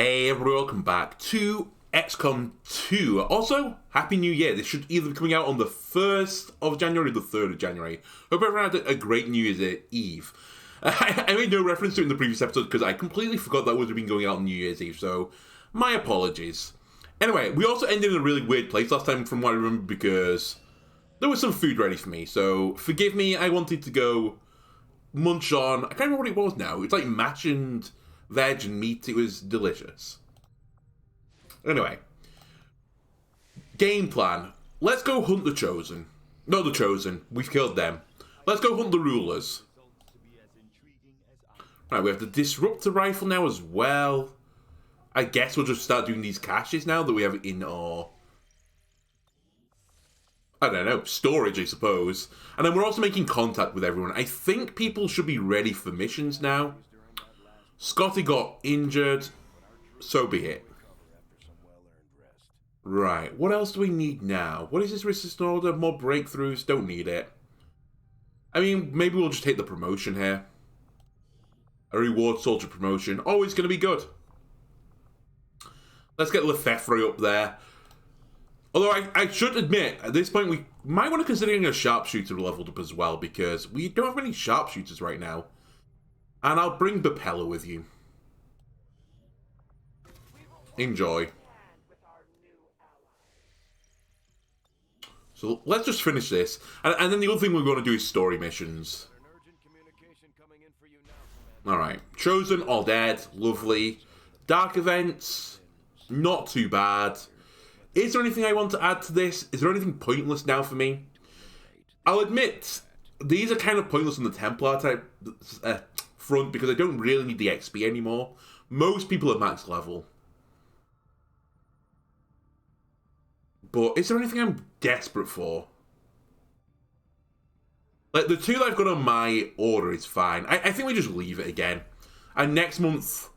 Hey everyone, welcome back to XCOM 2. Also, Happy New Year. This should either be coming out on the 1st of January or the 3rd of January. Hope everyone had a great New Year's Eve. I made no reference to it in the previous episode because I completely forgot that would have been going out on New Year's Eve, so my apologies. Anyway, we also ended in a really weird place last time from what I remember because there was some food ready for me, so forgive me, I wanted to go munch on, I can't remember what it was now, it's like mash and veg and meat, it was delicious. Anyway, game plan, let's go hunt the Chosen. Not the Chosen, we've killed them. Let's go hunt the Rulers. Right, we have the Disruptor Rifle now as well. I guess we'll just start doing these caches now that we have in our, I don't know, storage, I suppose. And then we're also making contact with everyone. I think people should be ready for missions now. Scotty got injured, so be it. Right, what else do we need now? What is this resistance order? More breakthroughs? Don't need it. I mean, maybe we'll just take the promotion here. A reward soldier promotion. Always going to be good. Let's get Lefebvre up there. Although I should admit, at this point, we might want to consider getting a sharpshooter leveled up as well, because we don't have many sharpshooters right now. And I'll bring Bepella with you. Enjoy. So let's just finish this. And then the other thing we're going to do is story missions. Alright. Chosen, all dead. Lovely. Dark events, not too bad. Is there anything I want to add to this? Is there anything pointless now for me? I'll admit, these are kind of pointless on the Templar type front because I don't really need the XP anymore. Most people are max level. But is there anything I'm desperate for? Like, the two that I've got on my order is fine. I think we just leave it again. And next month,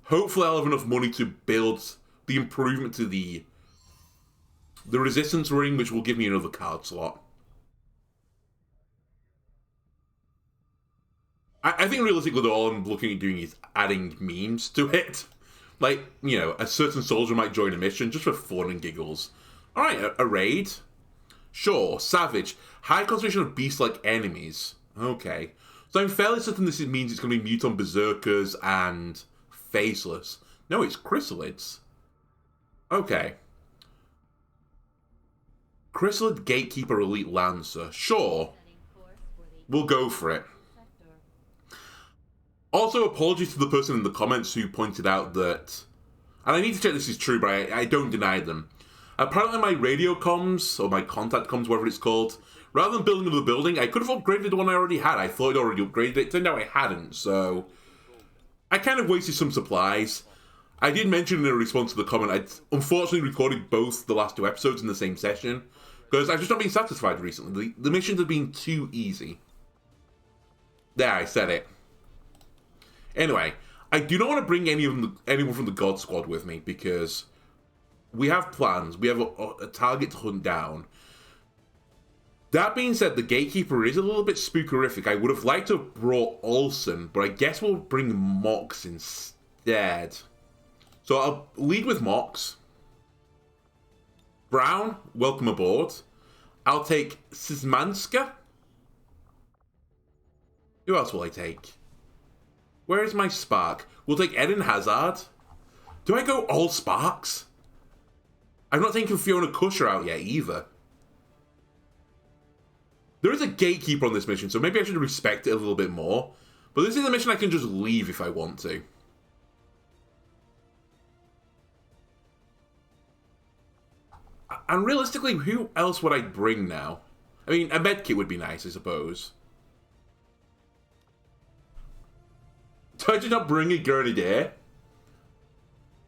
hopefully I'll have enough money to build the improvement to the resistance ring, which will give me another card slot. I think realistically all I'm looking at doing is adding memes to it. Like, you know, a certain soldier might join a mission just for fun and giggles. Alright, a raid? Sure, Savage. High concentration of beast-like enemies. Okay. So I'm fairly certain this means it's going to be Muton Berserkers and Faceless. No, it's Chrysalids. Okay. Chrysalid Gatekeeper Elite Lancer. Sure. We'll go for it. Also, apologies to the person in the comments who pointed out that, and I need to check this is true, but I don't deny them. Apparently my radio comms, or my contact comms, whatever it's called, rather than building another building, I could have upgraded the one I already had. I thought I'd already upgraded it. Turned out I hadn't, so I kind of wasted some supplies. I did mention in a response to the comment, I'd unfortunately recorded both the last two episodes in the same session, because I've just not been satisfied recently. The missions have been too easy. There, I said it. Anyway, I do not want to bring anyone from the God Squad with me, because we have plans. We have a target to hunt down. That being said, the Gatekeeper is a little bit spookerific. I would have liked to have brought Olsen, but I guess we'll bring Mox instead. So I'll lead with Mox. Brown, welcome aboard. I'll take Szymanska. Who else will I take? Where is my Spark? We'll take Eden Hazard. Do I go all Sparks? I've not taken Fiona Cusher out yet either. There is a Gatekeeper on this mission, so maybe I should respect it a little bit more. But this is a mission I can just leave if I want to. And realistically, who else would I bring now? I mean, a medkit would be nice, I suppose. So I did not bring a Grenadier.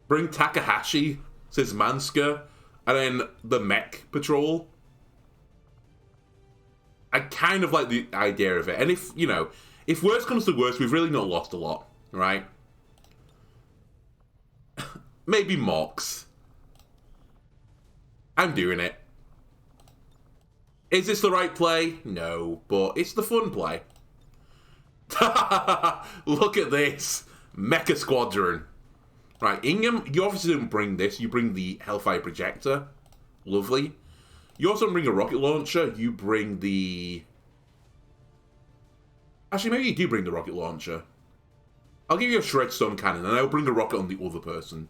Bring Takahashi, Szymanska, and then the mech patrol. I kind of like the idea of it. And if, you know, if worse comes to worse, we've really not lost a lot, right? Maybe Mox. I'm doing it. Is this the right play? No, but it's the fun play. Look at this. Mecha Squadron. Right, Ingham, you obviously didn't bring this. You bring the Hellfire Projector. Lovely. You also bring a rocket launcher. You bring the... Actually, maybe you do bring the rocket launcher. I'll give you a Shredstone Cannon, and I'll bring a rocket on the other person.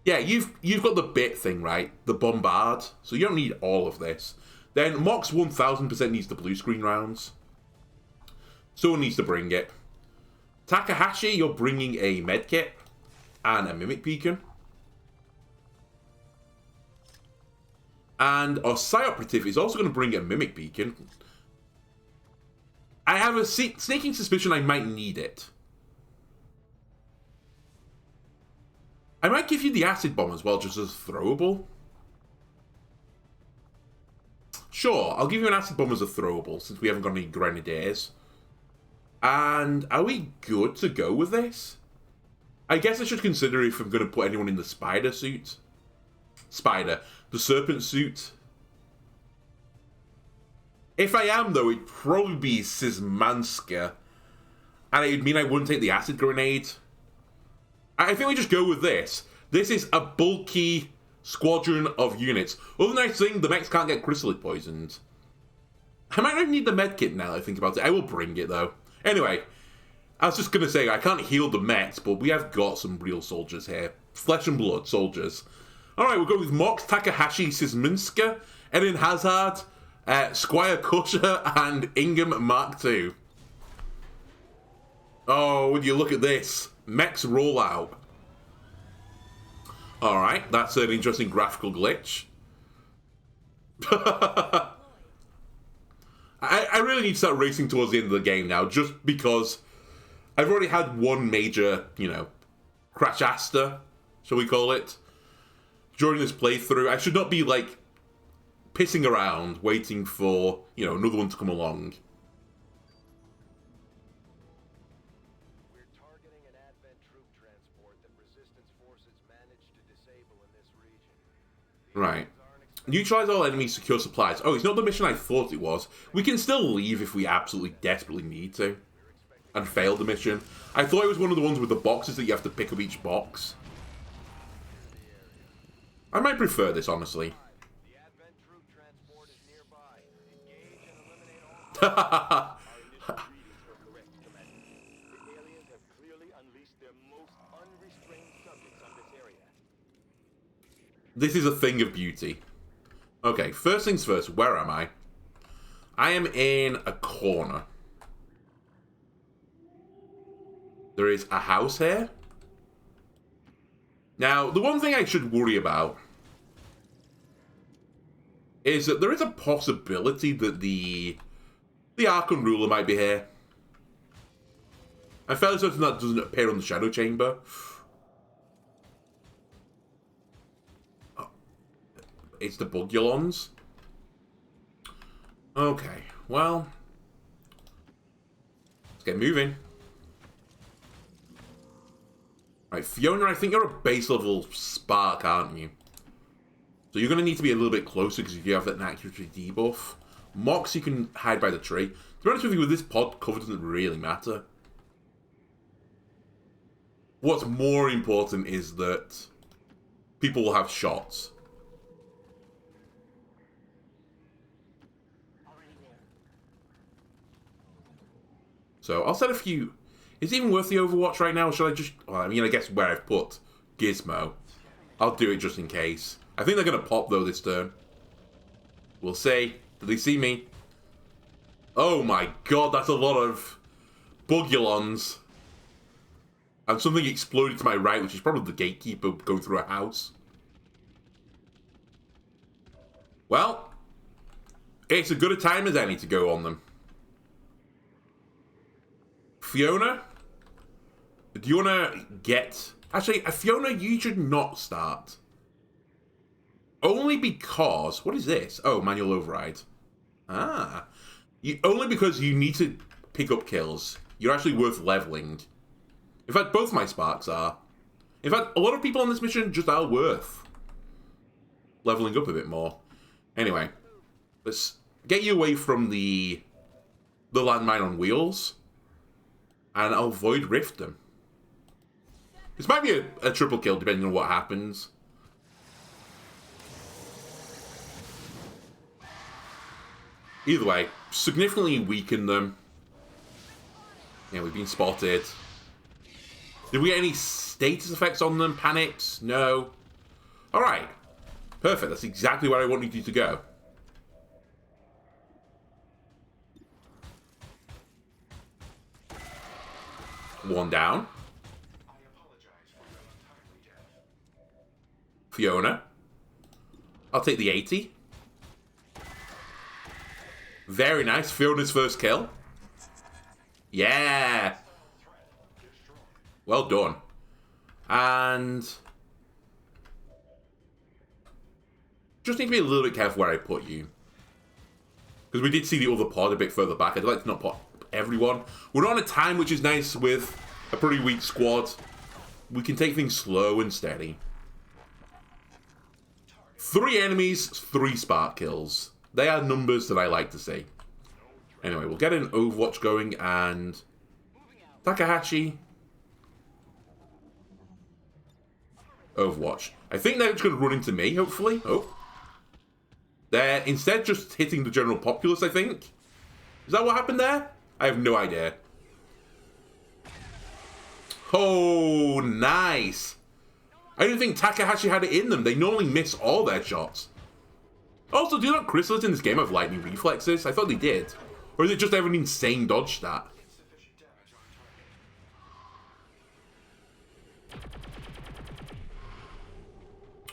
Yeah, you've got the bit thing, right? The Bombard. So you don't need all of this. Then Mox 1000% needs the blue screen rounds. Someone needs to bring it. Takahashi, you're bringing a medkit and a Mimic Beacon. And our Psi Operative is also going to bring a Mimic Beacon. I have a sneaking suspicion I might need it. I might give you the Acid Bomb as well, just as throwable. Sure, I'll give you an Acid Bomb as a throwable, since we haven't got any Grenadiers. And are we good to go with this? I guess I should consider if I'm going to put anyone in the Spider suit. The Serpent suit. If I am, though, it'd probably be Sysmanska. And it would mean I wouldn't take the Acid Grenade. I think we just go with this. This is a bulky squadron of units. Other nice thing, the mechs can't get crystallite poisoned. I might not need the medkit now that I think about it. I will bring it, though. Anyway, I was just going to say, I can't heal the mechs, but we have got some real soldiers here. Flesh and blood soldiers. Alright, we'll go with Mox, Takahashi, Sysminska, Eden Hazard, Squire Crusher, and Ingham Mark II. Oh, would you look at this? Mechs rollout. Alright, that's an interesting graphical glitch. I really need to start racing towards the end of the game now, just because I've already had one major, crashaster, shall we call it, during this playthrough. I should not be, pissing around, waiting for, another one to come along. We're targeting an Advent troop transport that Resistance forces managed to disable in this region. Right. Neutralize all enemies, secure supplies. Oh, it's not the mission I thought it was. We can still leave if we absolutely desperately need to. And fail the mission. I thought it was one of the ones with the boxes that you have to pick up each box. I might prefer this, honestly. The Advent troop transport is nearby. Engage and eliminate all. Our initial readings were correct, Commander. The aliens have clearly unleashed their most unrestrained subjects on this area. This is a thing of beauty. Okay, first things first, where am I? I am in a corner. There is a house here. Now, the one thing I should worry about is that there is a possibility that the Archon Ruler might be here. I'm fairly certain that doesn't appear on the Shadow Chamber. It's the Bugulons. Okay, well, let's get moving. Right, Fiona, I think you're a base level Spark, aren't you? So you're going to need to be a little bit closer because you have that accuracy debuff. Mox, you can hide by the tree. To be honest with you, with this pod cover doesn't really matter. What's more important is that people will have shots. So I'll set a few. Is it even worth the Overwatch right now? Or should I just... Well, I mean, I guess where I've put Gizmo. I'll do it just in case. I think they're going to pop, though, this turn. We'll see. Do they see me? Oh my god, that's a lot of Bugulons. And something exploded to my right, which is probably the gatekeeper going through a house. Well, it's as good a time as any to go on them. Fiona, do you want to get... Actually, Fiona, you should not start. Only because... What is this? Oh, manual override. Ah. Only because you need to pick up kills. You're actually worth leveling. In fact, both my Sparks are. In fact, a lot of people on this mission just are worth leveling up a bit more. Anyway, let's get you away from the landmine on wheels. And I'll Void Rift them. This might be a triple kill, depending on what happens. Either way, significantly weaken them. Yeah, we've been spotted. Did we get any status effects on them? Panics? No. Alright. Perfect. That's exactly where I wanted you to go. One down. Fiona. I'll take the 80. Very nice. Fiona's first kill. Yeah. Well done. And just need to be a little bit careful where I put you. Because we did see the other pod a bit further back. I'd like to not put everyone. We're not on a time, which is nice with a pretty weak squad. We can take things slow and steady. 3 enemies, 3 spark kills. They are numbers that I like to see. Anyway, we'll get an Overwatch going and Takahashi. Overwatch. I think they're just going to run into me, hopefully. Oh. They're instead just hitting the general populace, I think. Is that what happened there? I have no idea. Oh, nice. I didn't think Takahashi had it in them. They normally miss all their shots. Also, do not Chrysalids in this game have lightning reflexes? I thought they did. Or is it just have an insane dodge stat?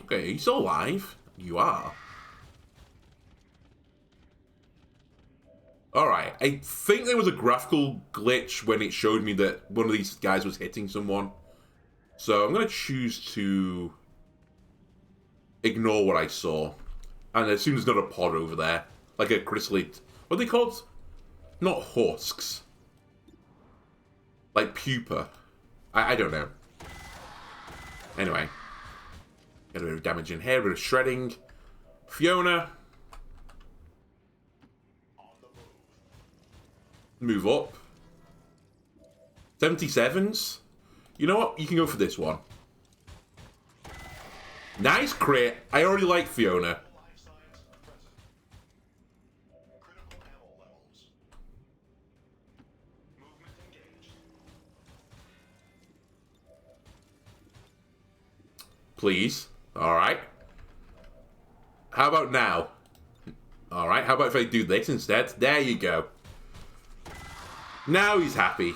Okay, are you still alive? You are. Alright, I think there was a graphical glitch when it showed me that one of these guys was hitting someone. So I'm going to choose to ignore what I saw. And as soon as there's not a pod over there, like a chrysalid. What are they called? Not husks. Like pupa. I don't know. Anyway. Get a bit of damage in here, a bit of shredding. Fiona. Move up. 77s. You know what? You can go for this one. Nice crit. I already like Fiona. Please. Alright. How about now? Alright, how about if I do this instead? There you go. Now he's happy.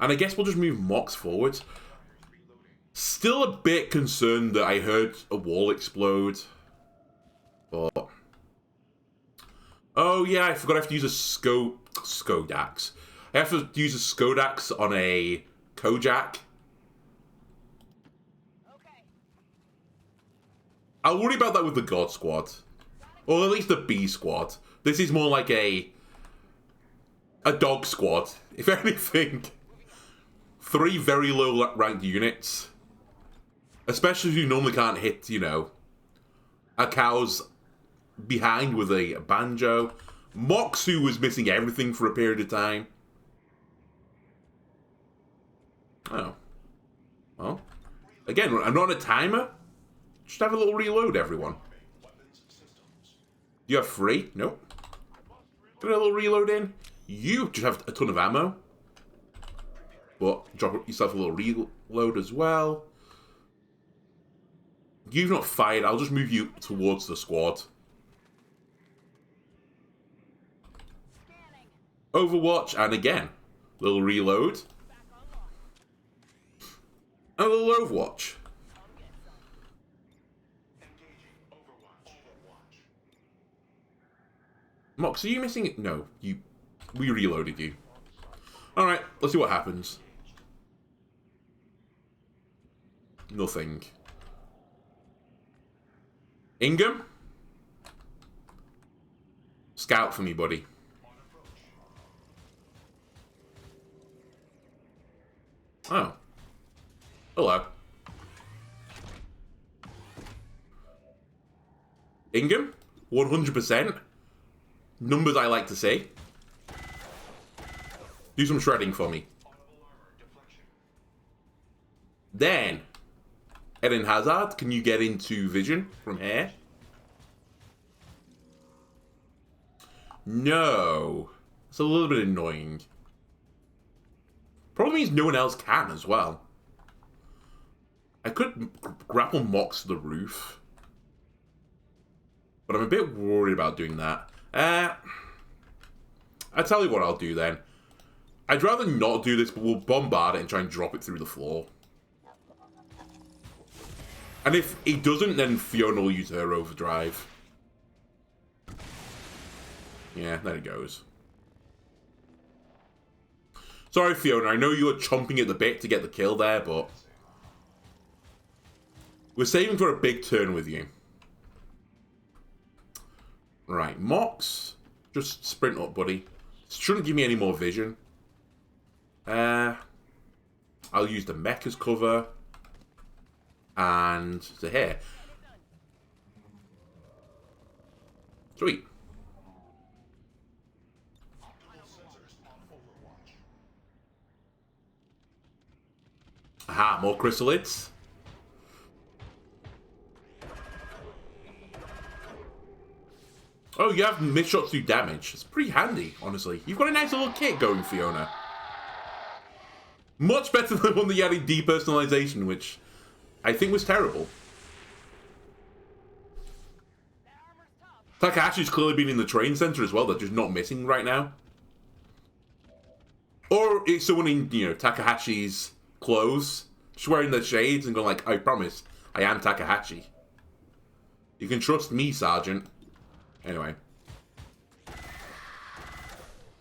And I guess we'll just move Mox forward. Still a bit concerned that I heard a wall explode. But... oh yeah, I forgot I have to use a Skodax. I have to use a Skodax on a Kojak. I'll worry about that with the God Squad. Or at least the B Squad. This is more like a dog squad. If anything, 3 very low ranked units. Especially if you normally can't hit, you know, a cow's behind with a banjo. Moxu was missing everything for a period of time. Oh. Well, again, I'm not on a timer. Just have a little reload, everyone. You have 3? Nope. Put a little reload in. You just have a ton of ammo. But drop yourself a little reload as well. You've not fired. I'll just move you towards the squad. Overwatch, and again, little reload. And a little Overwatch. Mox, are you missing it? No, we reloaded you. Alright, let's see what happens. Nothing. Ingham? Scout for me, buddy. Oh. Hello. Ingham? 100%. Numbers I like to see. Do some shredding for me. Then, Eden Hazard, can you get into vision from here? No. It's a little bit annoying. Probably means no one else can as well. I could grapple Mox to the roof. But I'm a bit worried about doing that. I'll tell you what I'll do then. I'd rather not do this, but we'll bombard it and try and drop it through the floor. And if he doesn't, then Fiona will use her overdrive. Yeah, there it goes. Sorry, Fiona, I know you were chomping at the bit to get the kill there, but we're saving for a big turn with you. Right, Mox, just sprint up, buddy. Shouldn't give me any more vision. I'll use the mech as cover. And to here. Sweet. Aha, more chrysalids. Oh, you have missed shots do damage. It's pretty handy, honestly. You've got a nice little kit going, Fiona. Much better than the one that you had in depersonalization, which I think was terrible. Takahashi's clearly been in the train center as well. They're just not missing right now. Or it's someone in, you know, Takahashi's clothes, just wearing the shades and going like, I promise, I am Takahashi. You can trust me, Sergeant. Anyway.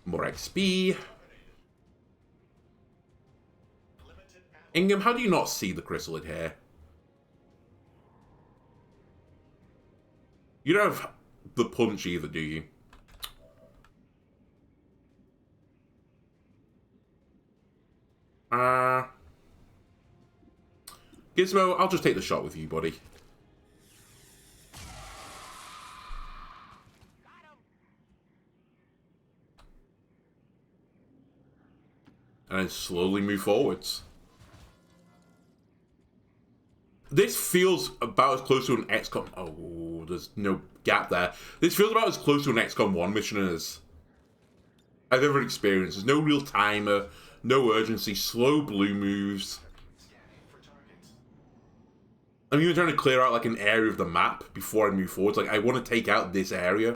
More XP. Ingham, how do you not see the chrysalid here? You don't have the punch either, do you? Gizmo, I'll just take the shot with you, buddy. And then slowly move forwards. This feels about as close to an XCOM... Oh, there's no gap there. This feels about as close to an XCOM 1 mission as I've ever experienced. There's no real timer, no urgency, slow blue moves. I'm even trying to clear out like an area of the map before I move forward. Like, I want to take out this area,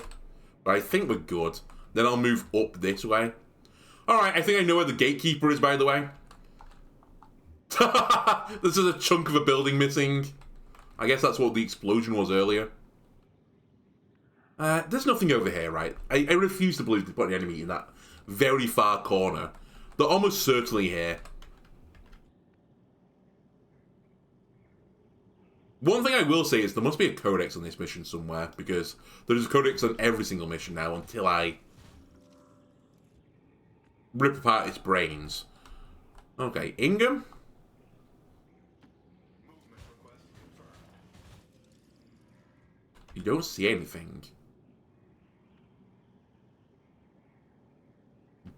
but I think we're good. Then I'll move up this way. Alright, I think I know where the gatekeeper is, by the way. This is a chunk of a building missing. I guess that's what the explosion was earlier. There's nothing over here, right? I refuse to believe they put an enemy in that very far corner. They're almost certainly here. One thing I will say is there must be a codex on this mission somewhere, because there's a codex on every single mission now until I rip apart its brains. Okay, Ingham? You don't see anything.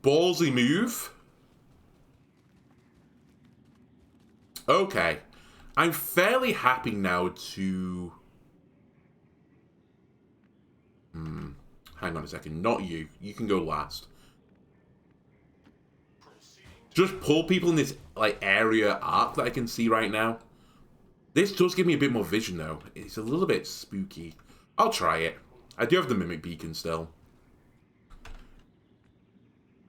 Ballsy move? Okay. I'm fairly happy now to... Hang on a second. Not you. You can go last. Just pull people in this like area arc that I can see right now. This does give me a bit more vision, though. It's a little bit spooky. I'll try it. I do have the Mimic Beacon still.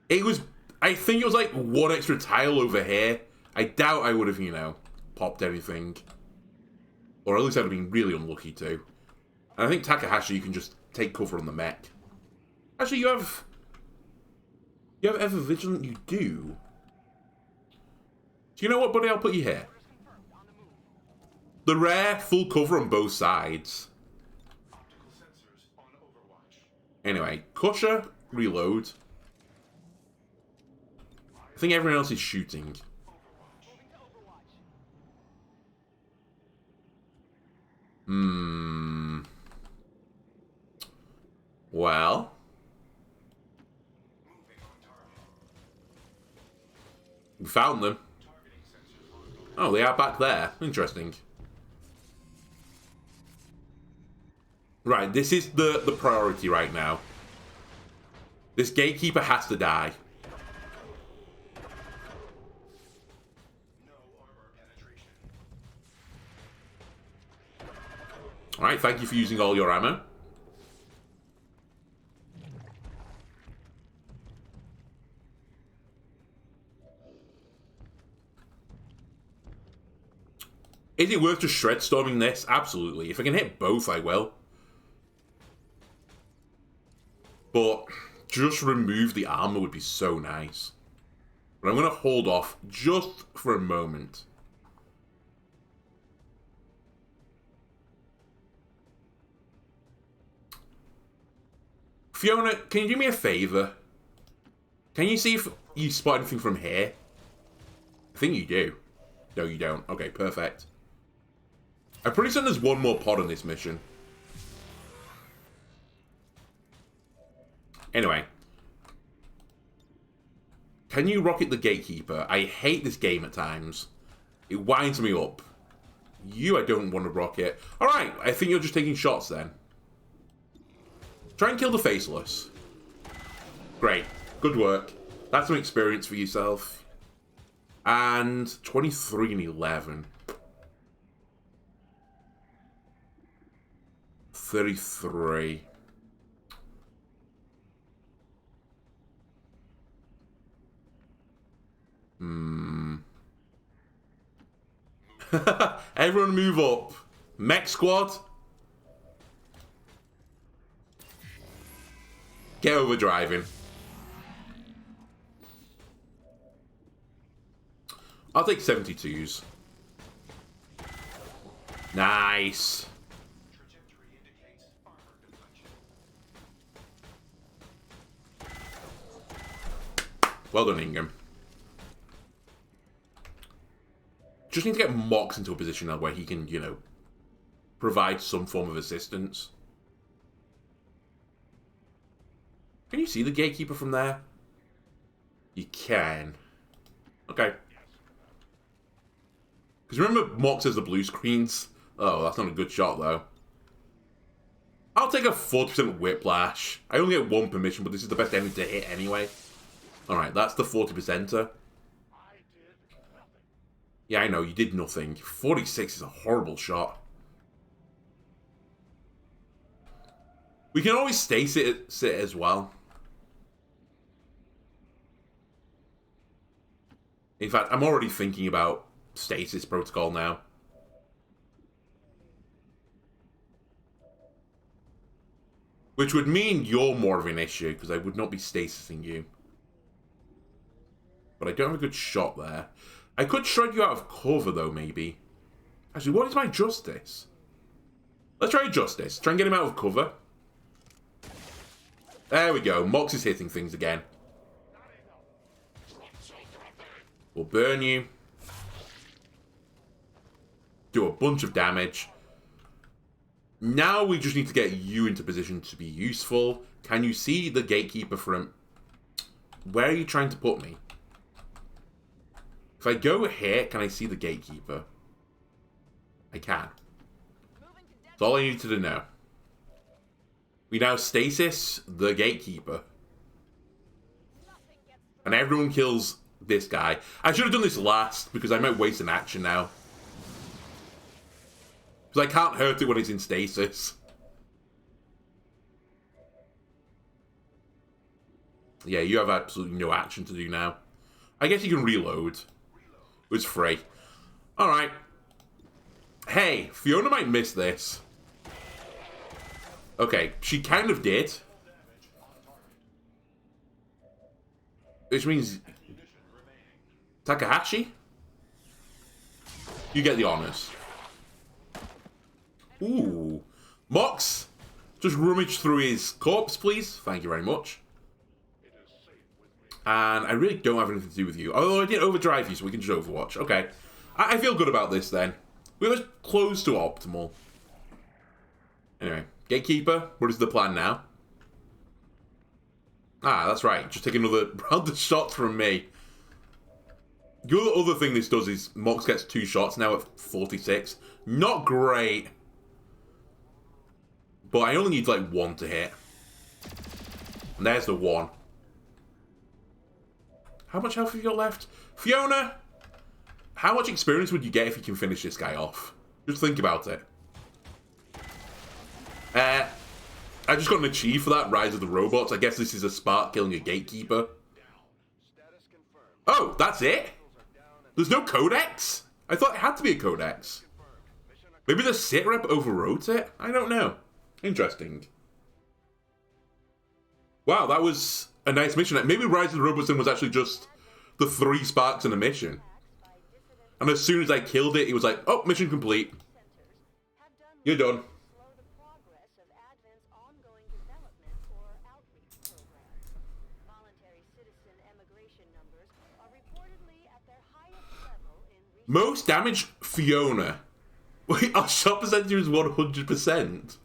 It was... I think it was like one extra tile over here. I doubt I would have, you know, popped anything. Or at least I'd have been really unlucky too. And I think Takahashi, you can just take cover on the mech. Actually, you have... You have Ever Vigilant? You do. Do you know what, buddy? I'll put you here. The rare full cover on both sides. Anyway, Kusha, reload. I think everyone else is shooting. Well. We found them. Oh, they are back there. Interesting. Right, this is the priority right now. This gatekeeper has to die. Alright, thank you for using all your ammo. Is it worth just shred storming this? Absolutely. If I can hit both, I will. But just remove the armor would be so nice. But I'm going to hold off just for a moment. Fiona, can you do me a favor? Can you see if you spot anything from here? I think you do. No, you don't. Okay, perfect. I'm pretty certain there's one more pod on this mission. Anyway. Can you rocket the gatekeeper? I hate this game at times. It winds me up. You, I don't want to rocket. Alright, I think you're just taking shots then. Try and kill the faceless. Great. Good work. That's some experience for yourself. And 23 and 11. 33. Everyone move up. Mech squad. Get overdriving. I'll take 72s. Nice. Well done, Ingham. Just need to get Mox into a position now where he can, you know, provide some form of assistance. Can you see the gatekeeper from there? You can. Okay. Because remember, Mox has the blue screens. Oh, that's not a good shot, though. I'll take a 40% whiplash. I only get one permission, but this is the best enemy to hit anyway. Alright, that's the 40%er. Yeah, I know, you did nothing. 46 is a horrible shot. We can always sit as well. In fact, I'm already thinking about stasis protocol now. Which would mean you're more of an issue, because I would not be stasising you. But I don't have a good shot there. I could shred you out of cover, though, maybe. Actually, what is my justice? Let's try justice. Try and get him out of cover. There we go. Mox is hitting things again. We'll burn you. Do a bunch of damage. Now we just need to get you into position to be useful. Can you see the gatekeeper from... Where are you trying to put me? If I go here, can I see the gatekeeper? I can. That's all I needed to know. We now stasis the gatekeeper. And everyone kills this guy. I should have done this last, because I might waste an action now. Because I can't hurt it when it's in stasis. Yeah, you have absolutely no action to do now. I guess you can reload. It's free. Alright. Hey, Fiona might miss this. Okay, she kind of did. Which means... Takahashi? You get the honors. Ooh. Mox, just rummage through his corpse, please. Thank you very much. And I really don't have anything to do with you. Although I did overdrive you, so we can just overwatch. Okay. I feel good about this, then. We were close to optimal. Anyway. Gatekeeper, what is the plan now? Ah, that's right. Just take another round of shots from me. The other thing this does is Mox gets 2 shots now at 46. Not great. But I only need like 1 to hit. And there's the 1. How much health have you got left? Fiona! How much experience would you get if you can finish this guy off? Just think about it. I just got an achieve for that, Rise of the Robots. I guess this is a Spark killing a gatekeeper. Oh, that's it? There's no codex? I thought it had to be a codex. Maybe the sitrep overwrote it? I don't know. Interesting. Wow, that was a nice mission. Maybe Rise of the Robots was actually just the 3 sparks in a mission. And as soon as I killed it, it was like, oh, mission complete. You're done. Most damage, Fiona. Wait, our shot percentage is 100%.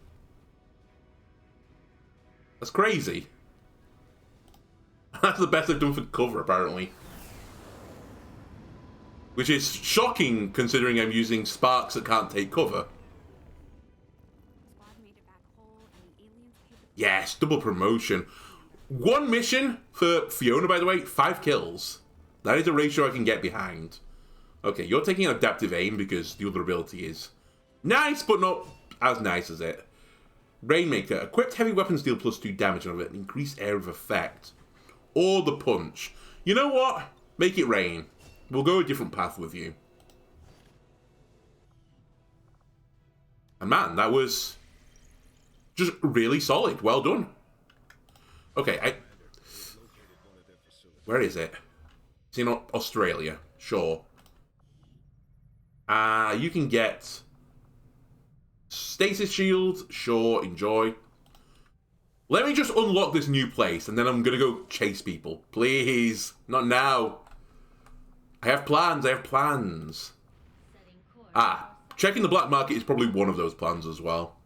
That's crazy. That's the best I've done for cover, apparently. Which is shocking, considering I'm using sparks that can't take cover. Yes, double promotion. 1 mission for Fiona, by the way, 5 kills. That is a ratio I can get behind. Okay, you're taking adaptive aim because the other ability is nice, but not as nice as it. Rainmaker. Equipped heavy weapons deal +2 damage on it. Increased area of effect. Or the punch. You know what? Make it rain. We'll go a different path with you. And man, that was just really solid. Well done. Okay, where is it? It's in Australia. Sure. You can get stasis shields. Sure, enjoy. Let me just unlock this new place, and then I'm gonna go chase people. Please, not now. I have plans. I have plans. Checking the black market is probably one of those plans as well.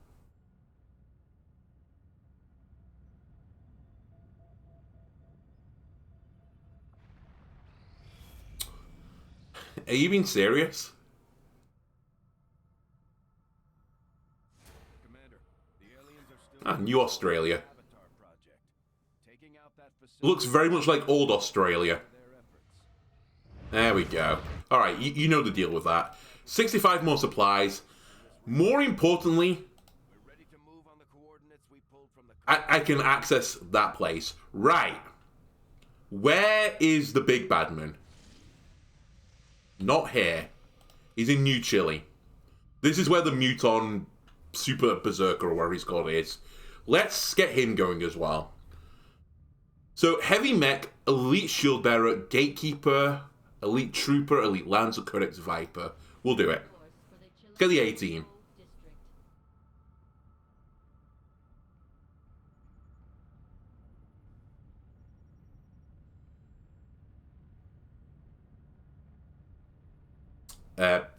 Are you being serious? New Australia. Looks very much like old Australia. There we go. Alright, you know the deal with that. 65 more supplies. More importantly, I can access that place. Right. Where is the big badman? Not here. He's in New Chile. This is where the Muton Super Berserker, or whatever he's called, is. Let's get him going as well. So, Heavy Mech, Elite Shield Bearer, Gatekeeper, Elite Trooper, Elite Lancer, Codex Viper. We'll do it. Let's get the A-Team.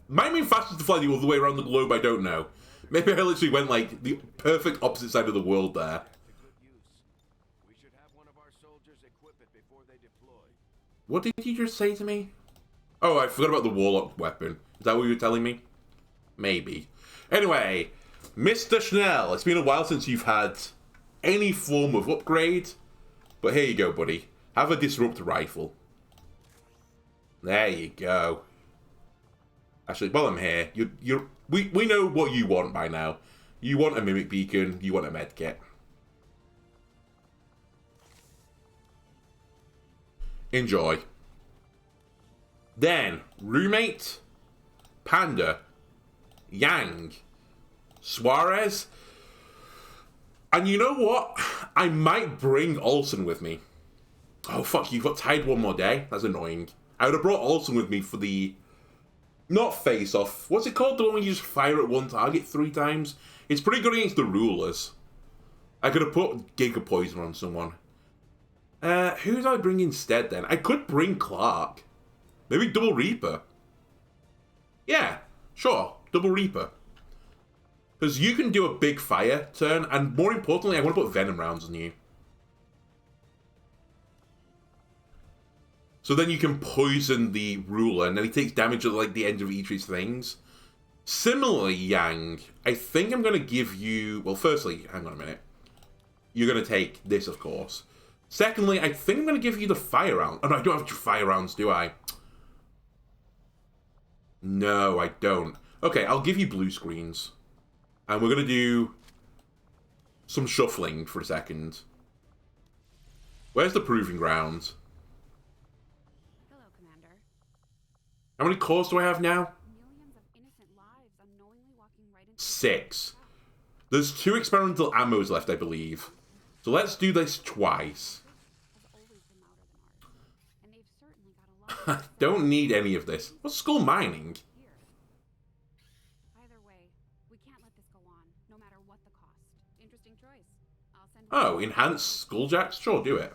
Might mean faster to fly the other way around the globe, I don't know. Maybe I literally went like the perfect opposite side of the world there. What did you just say to me? Oh, I forgot about the Warlock weapon. Is that what you were telling me? Maybe. Anyway, Mr. Schnell, it's been a while since you've had any form of upgrade. But here you go, buddy. Have a Disruptor Rifle. There you go. Actually, while I'm here, we know what you want by now. You want a Mimic Beacon, you want a Medkit. Enjoy. Then, Roommate, Panda, Yang, Suarez. And you know what? I might bring Olsen with me. Oh, fuck, you've got tied one more day? That's annoying. I would have brought Olsen with me for the... Not face-off. What's it called? The one where you just fire at one target 3 times? It's pretty good against the rulers. I could have put Giga Poison on someone. Who do I bring instead then? I could bring Clark. Maybe Double Reaper. Yeah, sure. Double Reaper. Because you can do a big fire turn, and more importantly, I want to put Venom rounds on you. So then you can poison the ruler, and then he takes damage at like the end of each of his things. Similarly, Yang, I think I'm going to give you... Well, firstly, hang on a minute. You're going to take this, of course. Secondly, I think I'm going to give you the fire round. Oh, no, I don't have fire rounds, do I? No, I don't. Okay, I'll give you blue screens. And we're going to do some shuffling for a second. Where's the proving ground? Hello, Commander. How many cores do I have now? Millions of innocent lives unknowingly walking right into 6. There's 2 experimental ammos left, I believe. So let's do this twice. has always been louder than ours. And they've certainly got a lot of Don't need any of this. What's skull mining? here. Either way, we can't let this go on, no matter what the cost. Interesting choice. I'll send Oh, enhanced skulljacks? Sure, do it.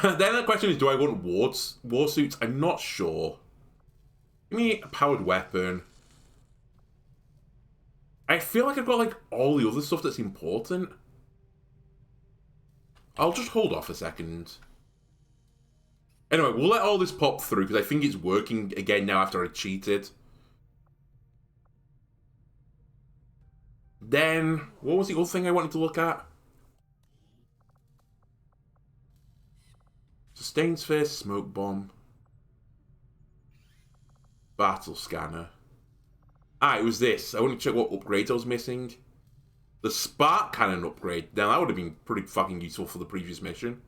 Then the question is, do I want war suits? I'm not sure. Give me a powered weapon. I feel like I've got like all the other stuff that's important. I'll just hold off a second. Anyway, we'll let all this pop through because I think it's working again now after I cheated. Then, what was the other thing I wanted to look at? Sustained sphere, smoke bomb. Battle scanner. Ah, it was this. I want to check what upgrades I was missing. The spark cannon upgrade. Now, that would have been pretty fucking useful for the previous mission.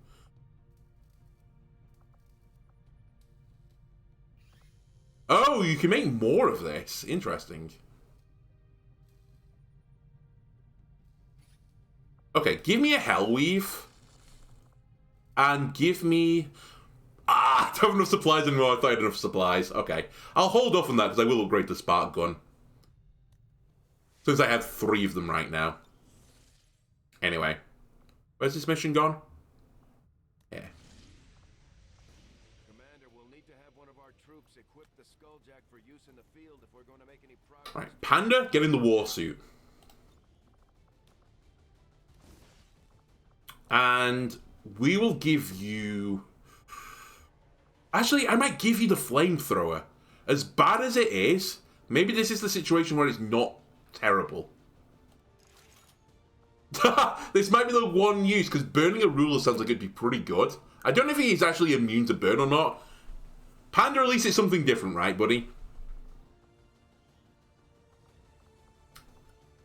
Oh, you can make more of this. Interesting. Okay, give me a Hellweave. And give me... Ah, I don't have enough supplies anymore. I thought I had enough supplies. Okay. I'll hold off on that because I will upgrade the spark gun. Since I have 3 of them right now. Anyway. Where's this mission gone? Yeah. Commander, we'll need to have one of our troops equip the Skulljack for use in the field if we're going to make any progress. Right, Panda, get in the war suit. And we will give you... Actually, I might give you the flamethrower. As bad as it is, maybe this is the situation where it's not terrible. This might be the one use, because burning a ruler sounds like it'd be pretty good. I don't know if he's actually immune to burn or not. Panda, at least it's something different, right, buddy?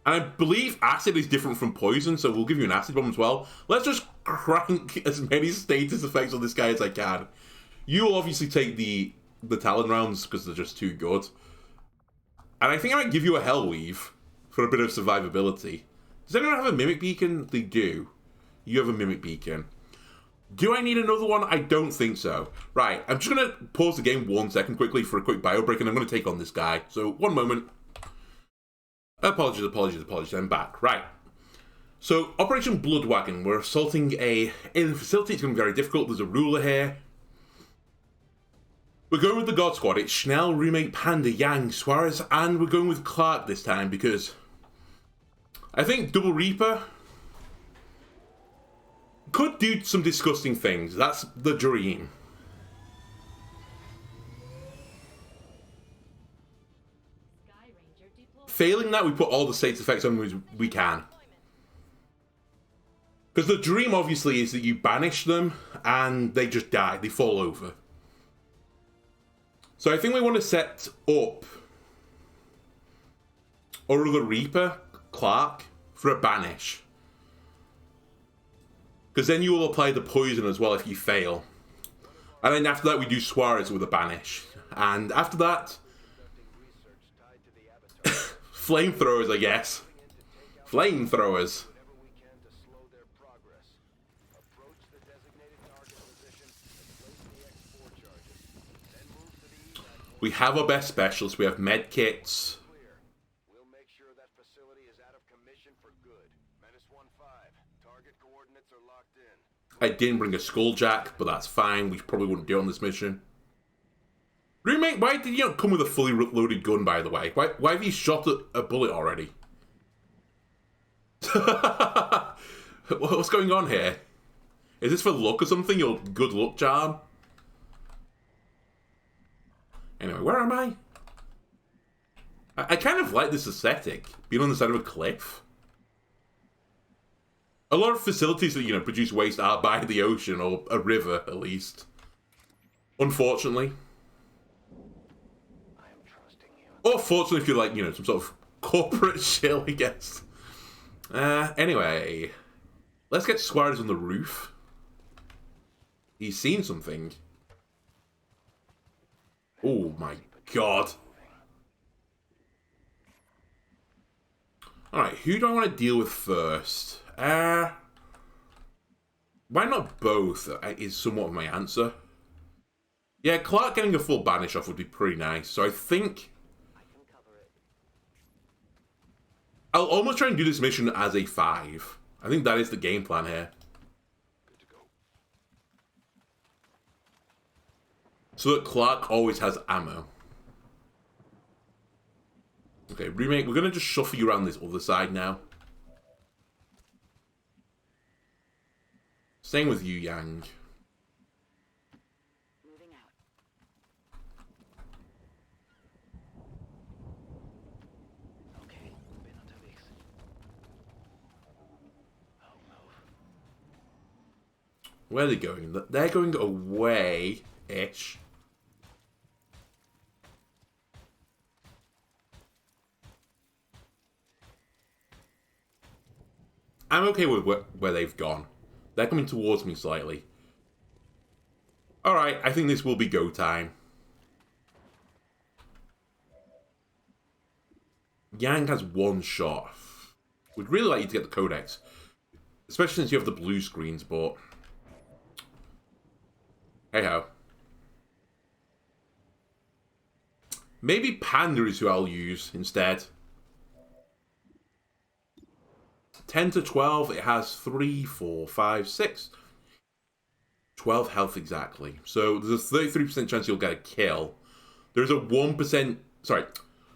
And I believe acid is different from poison, so we'll give you an acid bomb as well. Let's just crank as many status effects on this guy as I can. You will obviously take the Talon rounds because they're just too good. And I think I might give you a Hellweave for a bit of survivability. Does anyone have a Mimic Beacon? They do. You have a Mimic Beacon. Do I need another one? I don't think so. Right, I'm just going to pause the game 1 second quickly for a quick bio break, and I'm going to take on this guy. So, 1 moment. Apologies, I'm back. Right. So, Operation Bloodwagon. We're assaulting a alien facility. It's going to be very difficult. There's a ruler here. We're going with the God Squad. It's Schnell, Roommate, Panda, Yang, Suarez, and we're going with Clark this time because I think Double Reaper could do some disgusting things. That's the dream. Failing that, we put all the status effects on as we can. Because the dream, obviously, is that you banish them and they just die. They fall over. So I think we want to set up or the Reaper, Clark, for a banish. Because then you will apply the poison as well if you fail. And then after that we do Suarez with a banish. And after that... flamethrowers, I guess. Flamethrowers. We have our best specialists. We have med kits. We'll make sure that facility is out of commission for good. Menace 1-5. Target coordinates are locked in. I didn't bring a skulljack, but that's fine. We probably wouldn't do it on this mission. Roommate, why did you not come with a fully loaded gun, by the way? Why have you shot a bullet already? What's going on here? Is this for luck or something? Your good luck charm? Anyway, where am I? I kind of like this aesthetic. Being on the side of a cliff. A lot of facilities that, you know, produce waste are by the ocean, or a river, at least. Unfortunately. I am trusting you. Or fortunately if you're like, you know, some sort of corporate shill, I guess. Anyway. Let's get Suarez on the roof. He's seen something. Oh my god. Alright, who do I want to deal with first? Why not both is somewhat of my answer. Yeah, Clark getting a full banish off would be pretty nice. So I think I can cover it. I'll almost try and do this mission as a 5. I think that is the game plan here. Good to go. So that Clark always has ammo. Okay, roommate, we're going to just shuffle you around this other side now. Staying with you, Yang. Moving out. Okay, been on topics. I'll move. Where are they going? They're going away-ish. I'm okay with where they've gone. They're coming towards me slightly. Alright, I think this will be go time. Yang has one shot. We'd really like you to get the codex. Especially since you have the blue screens, but... hey-ho. Maybe Panda is who I'll use instead. 10 to 12, it has 3, 4, 5, 6. 12 health exactly. So there's a 33% chance you'll get a kill. There's a 1%, sorry,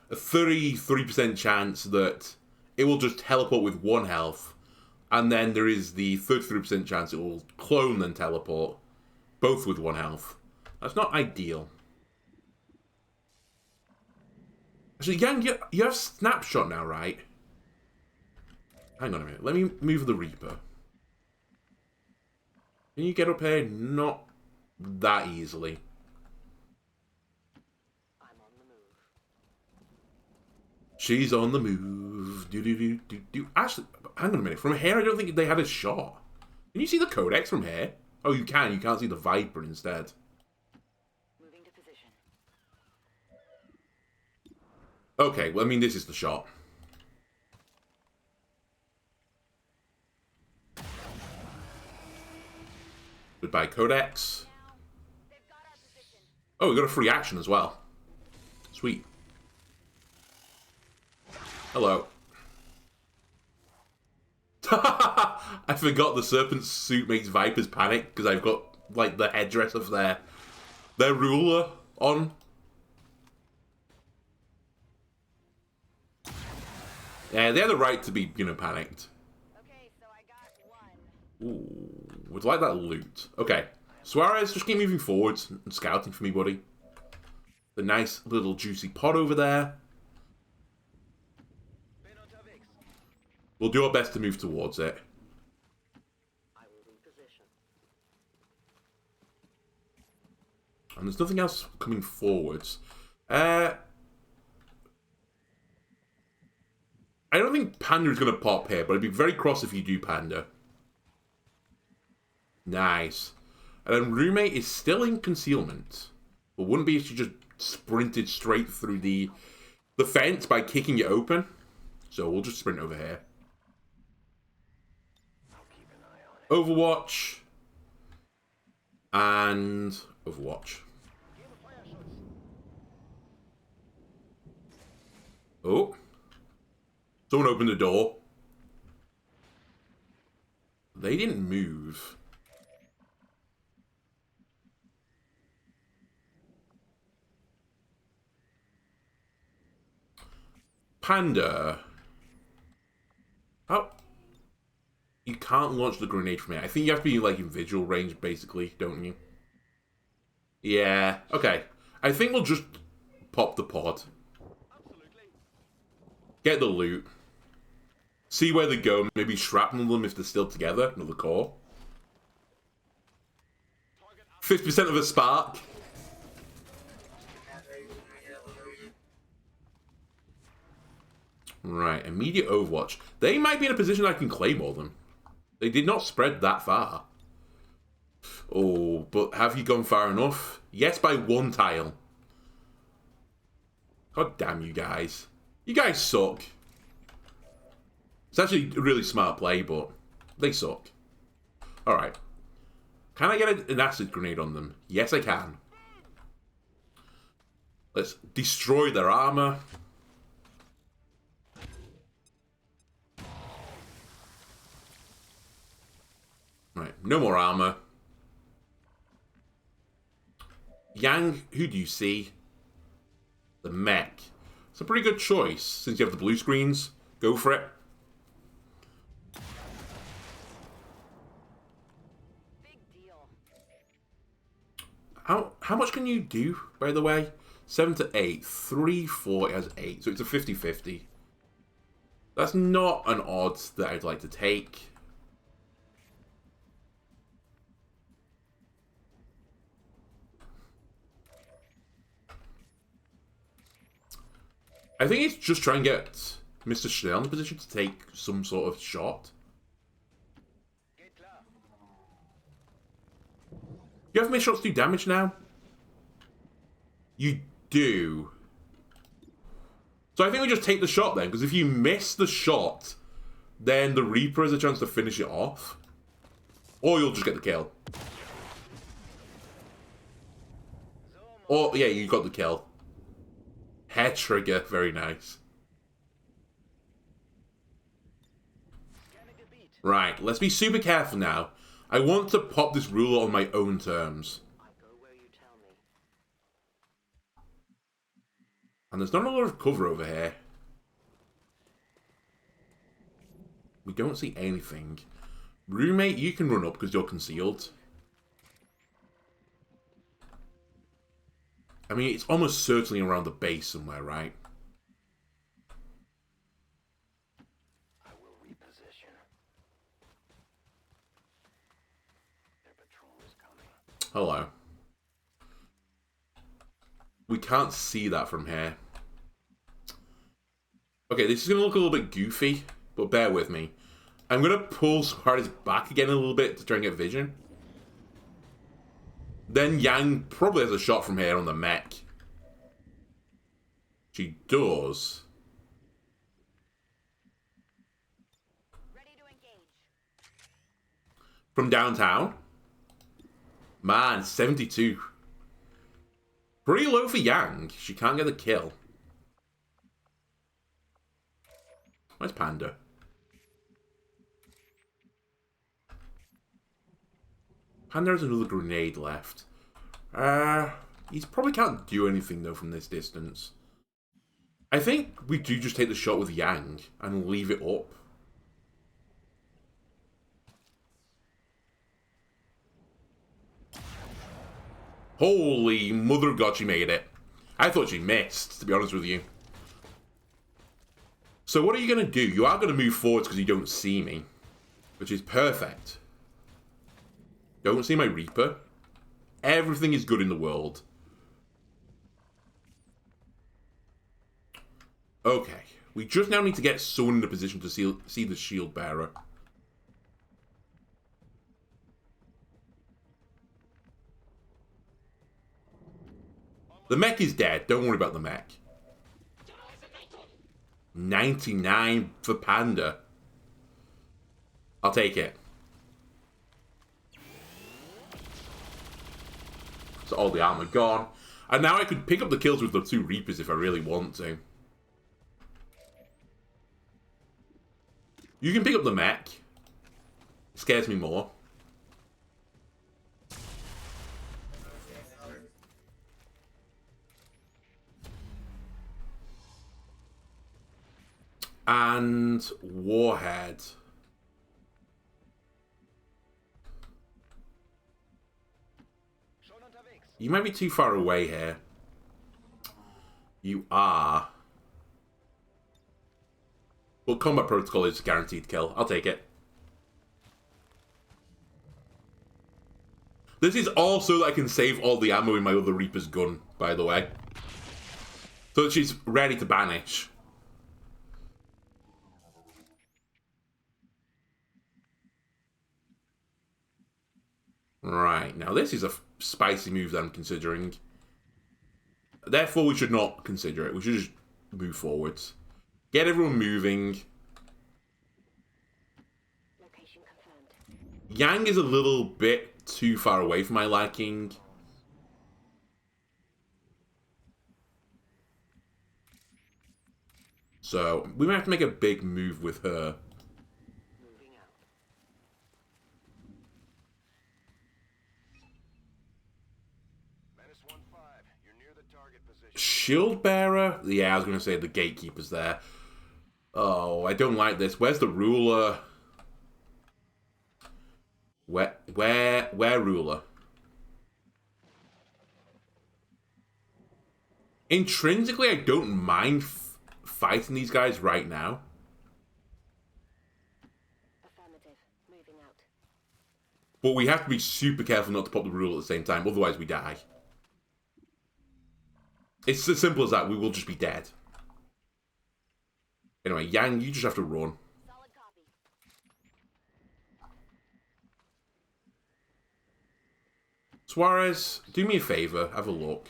a 33% chance that it will just teleport with 1 health. And then there is the 33% chance it will clone then teleport, both with 1 health. That's not ideal. Actually, Yang, you have snapshot now, right? Hang on a minute. Let me move the Reaper. Can you get up here? Not that easily. I'm on the move. She's on the move. Do. Actually, hang on a minute. From here, I don't think they had a shot. Can you see the codex from here? Oh, you can. You can't see the Viper instead. Moving to position. Okay, well, I mean, this is the shot. Goodbye, codex. Now, they've got our position. Oh, we got a free action as well. Sweet. Hello. I forgot the serpent's suit makes Vipers panic because I've got like the headdress of their ruler on. Yeah, they had the right to be, you know, panicked. Okay, so I got 1. Ooh, would like that loot. Okay, Suarez, just keep moving forwards and scouting for me, buddy. The nice little juicy pod over there. Been on topics. We'll do our best to move towards it. I will in position. And there's nothing else coming forwards. I don't think Panda is going to pop here, but I'd be very cross if you do, Panda. Nice. And then Roommate is still in concealment. But wouldn't be if she just sprinted straight through the fence by kicking it open. So we'll just sprint over here. I'll keep an eye on it. Overwatch. And Overwatch. Give a fire shots. Oh. Someone opened the door. They didn't move. Panda. Oh. You can't launch the grenade from here. I think you have to be like in visual range, basically, don't you? Yeah. Okay. I think we'll just pop the pod. Get the loot. See where they go. Maybe shrapnel them if they're still together. Another core. 50% of a spark. Right, immediate overwatch. They might be in a position I can claymore them. They did not spread that far. Oh, but have you gone far enough? Yes, by 1 tile. God damn you guys. You guys suck. It's actually a really smart play, but they suck. Alright. Can I get an acid grenade on them? Yes, I can. Let's destroy their armor. Right, no more armor. Yang, who do you see? The mech. It's a pretty good choice, since you have the blue screens. Go for it. Big deal. How much can you do, by the way? 7 to 8. 3, 4, it has 8. So it's a 50-50. That's not an odds that I'd like to take. I think it's just trying to get Mr. Schnell in a position to take some sort of shot. You have missed shots do damage now? You do. So I think we just take the shot then, because if you miss the shot, then the Reaper has a chance to finish it off. Or you'll just get the kill. Or, yeah, you got the kill. Hair trigger, very nice. Right, let's be super careful now. I want to pop this ruler on my own terms. And there's not a lot of cover over here. We don't see anything. Roommate, you can run up because you're concealed. I mean, it's almost certainly around the base somewhere, right? I will reposition. Their patrol is coming. Hello. We can't see that from here. Okay, this is going to look a little bit goofy, but bear with me. I'm going to pull Suarez back again a little bit to try and get vision. Then Yang probably has a shot from here on the mech. She does. Ready to engage. From downtown? Man, 72. Pretty low for Yang. She can't get the kill. Where's Panda? Panda has another grenade left. He probably can't do anything though from this distance. I think we do just take the shot with Yang and leave it up. Holy mother of God, she made it. I thought she missed, to be honest with you. So what are you going to do? You are going to move forwards because you don't see me. Which is perfect. Don't see my Reaper. Everything is good in the world. Okay. We just now need to get someone in a position to see the shield bearer. The mech is dead. Don't worry about the mech. 99 for Panda. I'll take it. So all the armor gone. And now I could pick up the kills with the 2 Reapers if I really want to. You can pick up the mech. It scares me more. And Warhead. You might be too far away here. You are. Well, combat protocol is guaranteed kill. I'll take it. This is also that I can save all the ammo in my other Reaper's gun, by the way. So that she's ready to banish. Right, now this is a spicy move that I'm considering. Therefore, we should not consider it. We should just move forwards. Get everyone moving. Location confirmed. Yang is a little bit too far away for my liking. So, we might have to make a big move with her. Moving out. Menace 1-5, you're near the target position. Shield bearer? Yeah, I was going to say the gatekeeper's there. Oh, I don't like this. Where's the ruler? Where ruler? Intrinsically, I don't mind fighting these guys right now. Affirmative. Moving out. But we have to be super careful not to pop the ruler at the same time, otherwise we die. It's as simple as that. We will just be dead. Anyway, Yang, you just have to run. Solid copy. Suarez, do me a favor. Have a look.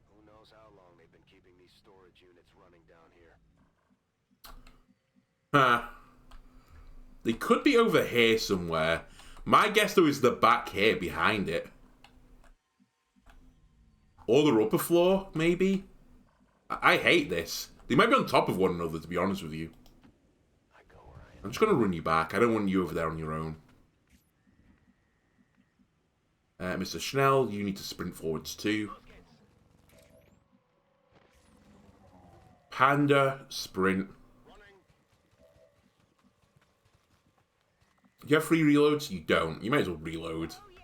Who knows how long they've been keeping these storage units running down here. Huh. They could be over here somewhere. My guess, though, is the back here behind it. Or the upper floor, maybe? I hate this. They might be on top of one another, to be honest with you. I go where I am. I'm just going to run you back. I don't want you over there on your own. Mr. Schnell, you need to sprint forwards too. Panda, sprint. Running. Do you have free reloads? You don't. You might as well reload. Oh yeah.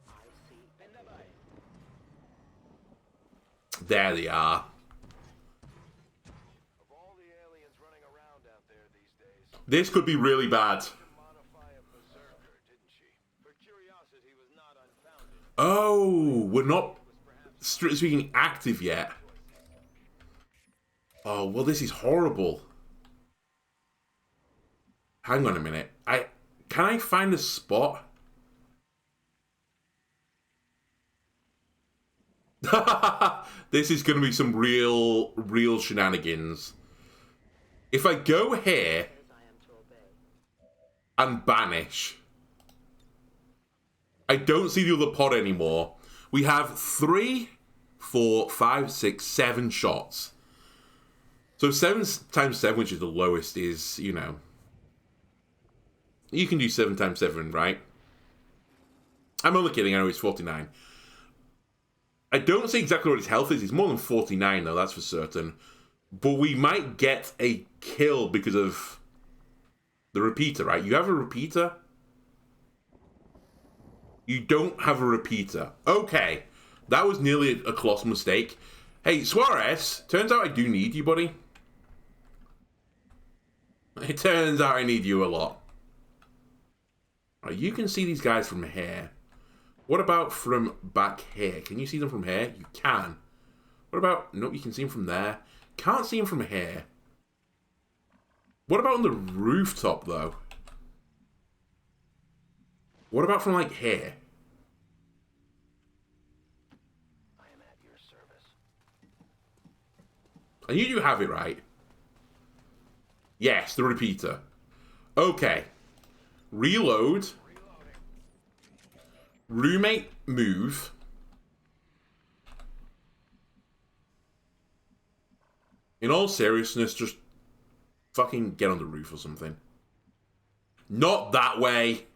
I see. There they are. Of all the aliens running around out there these days, This could be really bad. to modify a berserker, didn't she? Her curiosity was not unfounded. Oh, we're not, strictly speaking, active yet. Oh, well, this is horrible. Hang on a minute. Can I find a spot? This is going to be some real shenanigans. If I go here and banish, I don't see the other pod anymore. We have 3, 4, 5, 6, 7 shots. So 7 times 7, which is the lowest, is, you know... You can do 7 times 7, right? I'm only kidding, I know it's 49. I don't see exactly what his health is. It's more than 49, though, that's for certain. But we might get a kill because of the repeater, right? You have a repeater? You don't have a repeater. Okay. That was nearly a colossal mistake. Hey, Suarez, turns out I do need you, buddy. It turns out I need you a lot. Right, you can see these guys from here. What about from back here? Can you see them from here? You can. What about... Nope, you can see them from there. Can't see them from here. What about on the rooftop, though? What about from, like, here? I am at your service. And you do have it right. Yes, the repeater. Okay. Reload. Roommate, move. In all seriousness, just fucking get on the roof or something. Not that way.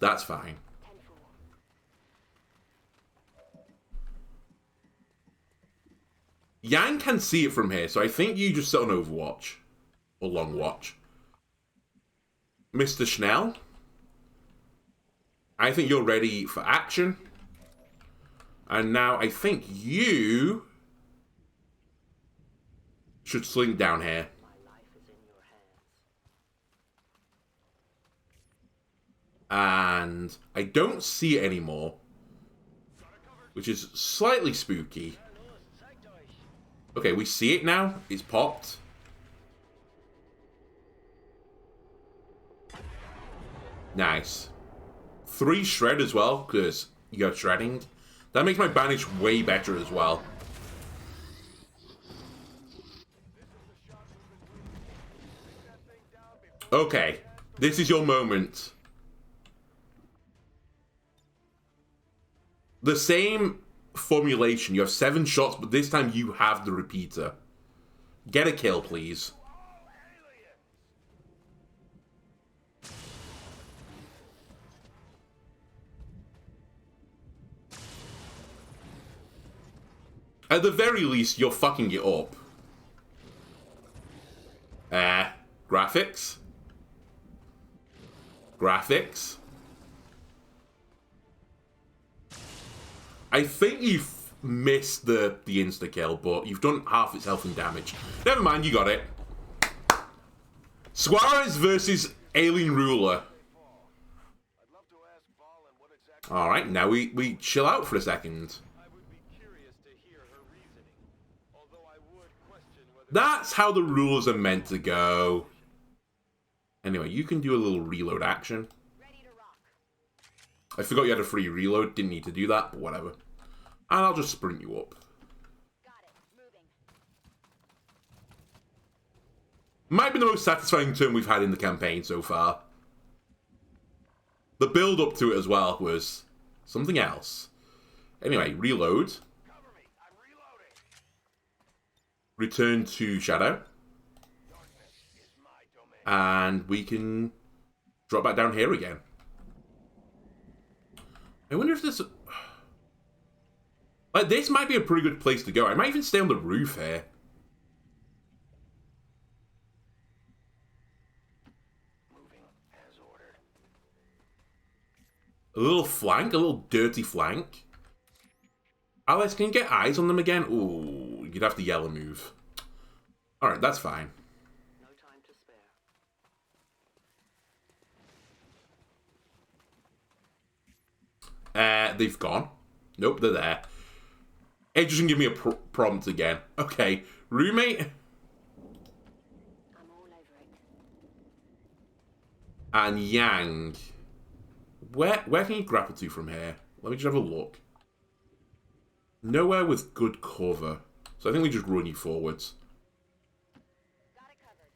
That's fine. 10-4. Yang can see it from here, so I think you just sit on Overwatch. Or Long Watch. Mr. Schnell, I think you're ready for action. And now I think you should slink down here. My life is in your hands. And I don't see it anymore, which is slightly spooky. Okay, we see it now. It's popped. Nice. 3 shred as well, because you got shredding. That makes my banish way better as well. Okay, this is your moment. The same formulation. You have 7 shots, but this time you have the repeater. Get a kill, please. At the very least, you're fucking it up. Graphics. Graphics. I think you've missed the insta-kill, but you've done half its health and damage. Never mind, you got it. Suarez versus Alien Ruler. Alright, now we chill out for a second. That's how the rules are meant to go. Anyway, you can do a little reload action. Ready to rock. I forgot you had a free reload. Didn't need to do that, but whatever. And I'll just sprint you up. Got it. Moving. Might be the most satisfying turn we've had in the campaign so far. The build up to it as well was something else. Anyway, reload. Cover me. I'm reloading. Return to Shadow. Darkness is my domain. And we can drop back down here again. I wonder if this... Like, this might be a pretty good place to go. I might even stay on the roof here. Moving as ordered. A little flank, a little dirty flank. Alex, can you get eyes on them again? Ooh, you'd have to yellow move. Alright, that's fine. No time to spare. They've gone. Nope, they're there. It doesn't give me a prompt again. Okay, roommate I'm all over it. and Yang. Where can you grapple to from here? Let me just have a look. Nowhere with good cover. So I think we just run you forwards. Got it covered.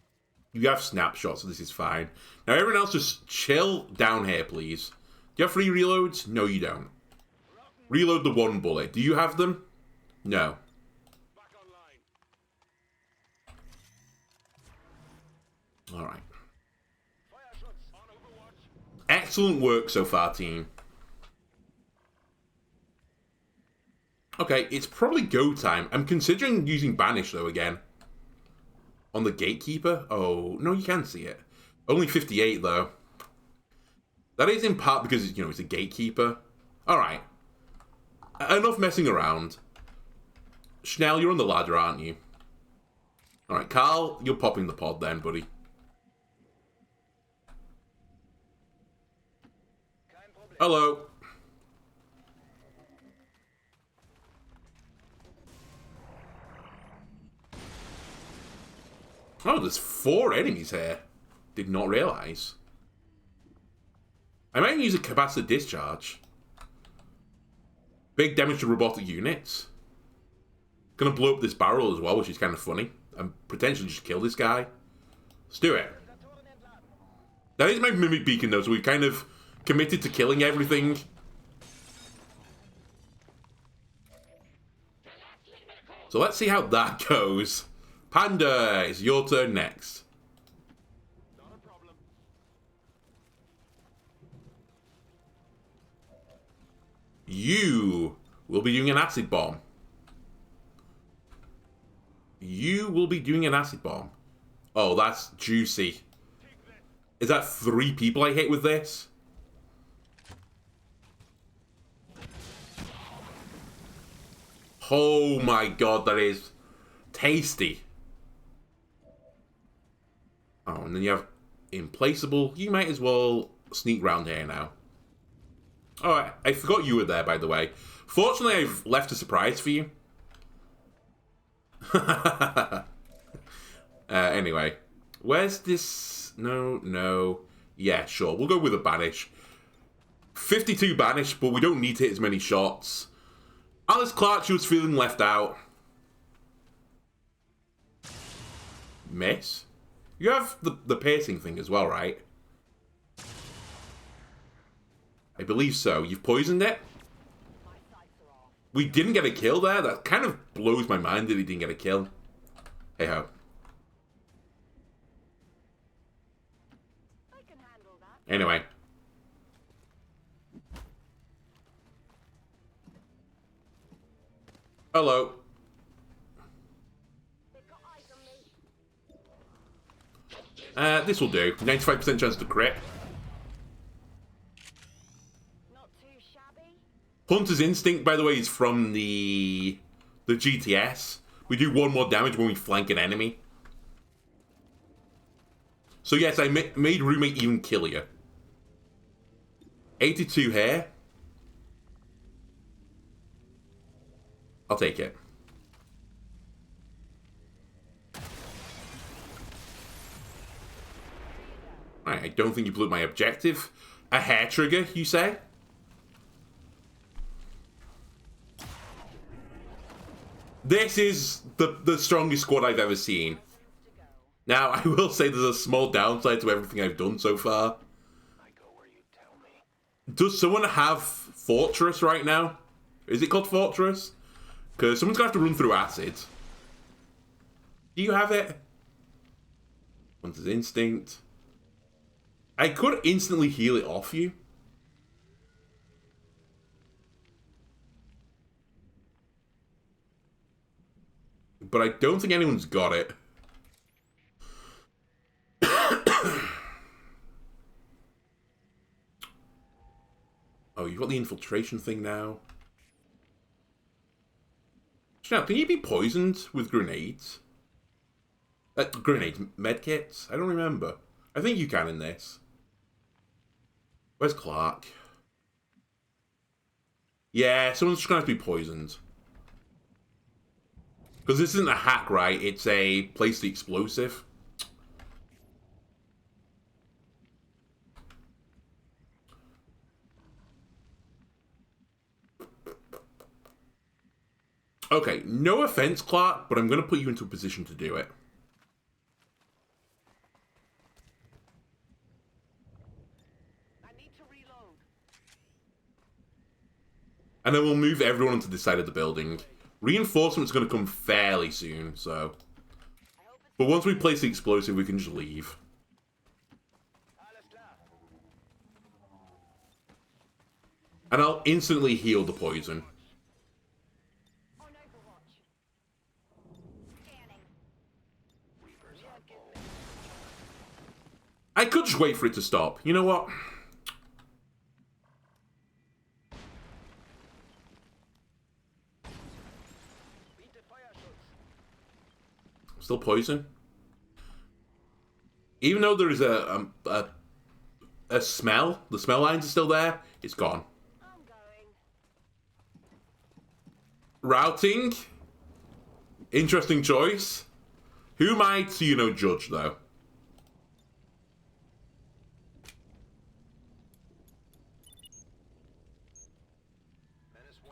You have snapshots, so this is fine. Now everyone else just chill down here, please. Do you have free reloads? No, you don't. Reload the 1 bullet. Do you have them? No. Back online. Alright. Fire shots on Overwatch. Excellent work so far, team. Okay, it's probably go time. I'm considering using Banish, though, again. On the Gatekeeper? Oh, no, you can see it. Only 58, though. That is in part because, you know, it's a Gatekeeper. Alright. Enough messing around. Schnell, you're on the ladder, aren't you? Alright, Carl, you're popping the pod then, buddy. Hello. Oh, there's 4 enemies here. Did not realise. I might use a capacitor discharge. Big damage to robotic units. Gonna blow up this barrel as well, which is kind of funny. And potentially just kill this guy. Let's do it. That is my mimic beacon though, so we've kind of committed to killing everything. So let's see how that goes. Panda, it's your turn next. Not a problem. You will be doing an acid bomb. You will be doing an acid bomb. Oh, that's juicy. Is that 3 people I hit with this? Oh my god, that is tasty. Oh, and then you have implaceable. You might as well sneak round here now. Oh, I forgot you were there, by the way. Fortunately, I've left a surprise for you. Anyway. Where's this? No. Yeah, sure. We'll go with a banish. 52 banish, but we don't need to hit as many shots. Alice Clark, she was feeling left out. Miss? You have the piercing thing as well, right? I believe so. You've poisoned it? We didn't get a kill there? That kind of blows my mind that he didn't get a kill. Hey ho. I can handle that. Anyway. Hello. They've got eyes on me. This will do. 95% chance to crit. Not too shabby. Hunter's Instinct, by the way, is from the GTS. We do 1 more damage when we flank an enemy. So yes, I made roommate even kill you. 82 here. I'll take it. Alright, I don't think you blew my objective. A hair trigger, you say? This is the strongest squad I've ever seen. Now, I will say there's a small downside to everything I've done so far. I go where you tell me. Does someone have Fortress right now? Is it called Fortress? Because someone's going to have to run through acid. Do you have it? Hunter's Instinct. I could instantly heal it off you. But I don't think anyone's got it. Oh, you've got the infiltration thing now. Now, can you be poisoned with grenades? Grenades, medkits? I don't remember. I think you can in this. Where's Clark? Yeah, someone's just gonna have to be poisoned. Because this isn't a hack, right? It's a place the explosive. Okay, no offense, Clark, but I'm going to put you into a position to do it. I need to reload. And then we'll move everyone onto this side of the building. Reinforcement's going to come fairly soon, so... But once we place the explosive, we can just leave. Alles klar. And I'll instantly heal the poison. On Overwatch. Scanning. Reapers on board. I could just wait for it to stop. You know what? Biete Feuerschutz. Still poison. Even though there is a smell, the smell lines are still there, it's gone. I'm going. Routing. Interesting choice. Who am I to, judge, though? Menace 1-5.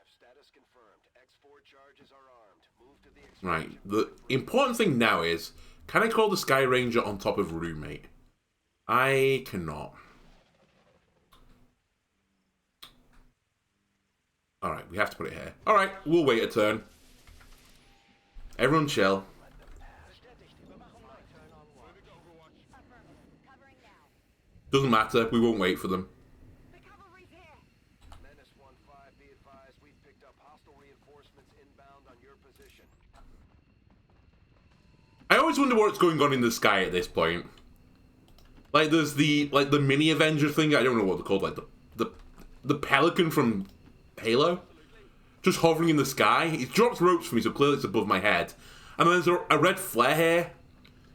Status confirmed. X4 charges are armed. Move to the Right. The important thing now is, can I call the Sky Ranger on top of roommate? I cannot. Alright, we have to put it here. Alright, we'll wait a turn. Everyone chill. Covering now. Doesn't matter, we won't wait for them. The cavalry's here. Menace 1-5. Be advised, we've picked up hostile reinforcements inbound on your position. I always wonder what's going on in the sky at this point. Like there's the mini Avenger thing. I don't know what they're called. Like the pelican from Halo, just hovering in the sky. It drops ropes for me, so clearly it's above my head. And then there's a red flare here,